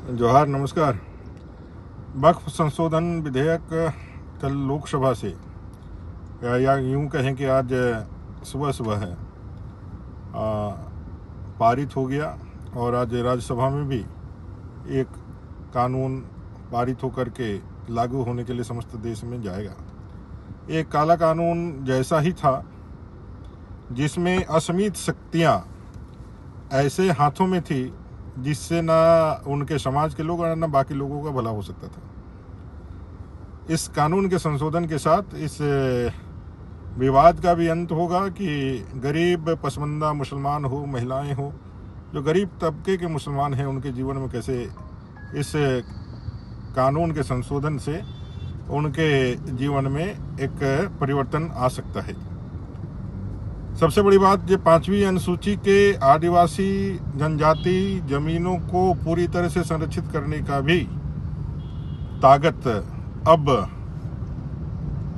जोहार, नमस्कार। वक्फ संशोधन विधेयक कल लोकसभा से या यूं कहें कि आज सुबह सुबह है पारित हो गया और आज राज्यसभा में भी एक कानून पारित होकर के लागू होने के लिए समस्त देश में जाएगा। एक काला कानून जैसा ही था जिसमें असीमित शक्तियां ऐसे हाथों में थी जिससे ना उनके समाज के लोग और ना बाकी लोगों का भला हो सकता था। इस कानून के संशोधन के साथ इस विवाद का भी अंत होगा कि गरीब पसमानदा मुसलमान हो, महिलाएं हो, जो गरीब तबके के मुसलमान हैं, उनके जीवन में कैसे इस कानून के संशोधन से उनके जीवन में एक परिवर्तन आ सकता है। सबसे बड़ी बात, ये 5वीं अनुसूची के आदिवासी जनजाति जमीनों को पूरी तरह से संरक्षित करने का भी ताकत अब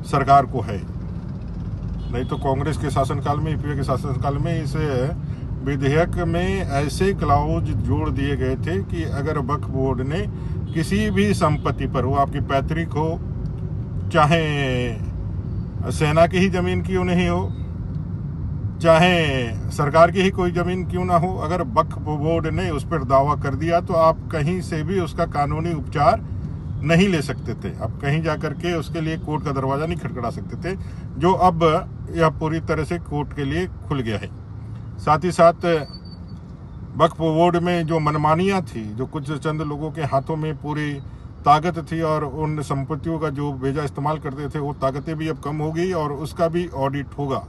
सरकार को है। नहीं तो कांग्रेस के शासनकाल में, यूपीए के शासनकाल में इस विधेयक में ऐसे क्लाउज जोड़ दिए गए थे कि अगर वक्फ बोर्ड ने किसी भी संपत्ति पर, वो आपकी पैतृक हो, चाहे सेना की ही जमीन क्यों नहीं हो, चाहे सरकार की ही कोई जमीन क्यों ना हो, अगर वक्फ बोर्ड ने उस पर दावा कर दिया तो आप कहीं से भी उसका कानूनी उपचार नहीं ले सकते थे। आप कहीं जाकर के उसके लिए कोर्ट का दरवाजा नहीं खटखटा सकते थे, जो अब यह पूरी तरह से कोर्ट के लिए खुल गया है। साथ ही साथ वक्फ बोर्ड में जो मनमानियां थी, जो कुछ चंद लोगों के हाथों में पूरी ताकत थी और उन संपत्तियों का जो बेजा इस्तेमाल करते थे, वो ताकतें भी अब कम हो गई और उसका भी ऑडिट होगा।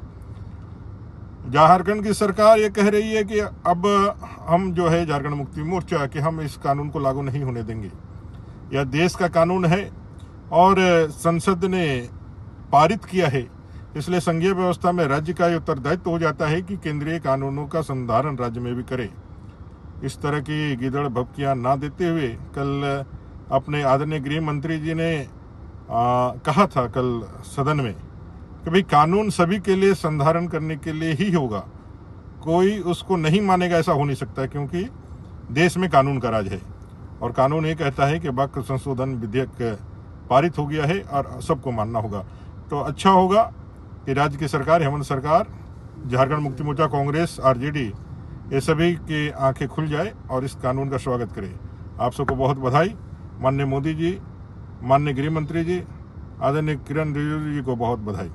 झारखंड की सरकार ये कह रही है कि अब हम जो है झारखंड मुक्ति मोर्चा कि हम इस कानून को लागू नहीं होने देंगे। यह देश का कानून है और संसद ने पारित किया है, इसलिए संघीय व्यवस्था में राज्य का उत्तरदायित्व हो जाता है कि केंद्रीय कानूनों का संधारण राज्य में भी करे। इस तरह की गिदड़ भपकियां ना देते हुए कल अपने आदरणीय गृह मंत्री जी ने कहा था कल सदन में कि भाई कानून सभी के लिए संधारण करने के लिए ही होगा, कोई उसको नहीं मानेगा ऐसा हो नहीं सकता, क्योंकि देश में कानून का राज है और कानून ये कहता है कि वक्फ संशोधन विधेयक पारित हो गया है और सबको मानना होगा। तो अच्छा होगा कि राज्य की सरकार, हेमंत सरकार, झारखंड मुक्ति मोर्चा, कांग्रेस, आरजेडी, ये सभी की आंखें खुल जाए और इस कानून का स्वागत करे। आप सबको बहुत बधाई। माननीय मोदी जी, माननीय गृह मंत्री जी, आदरणीय किरण रिजिजू जी को बहुत बधाई।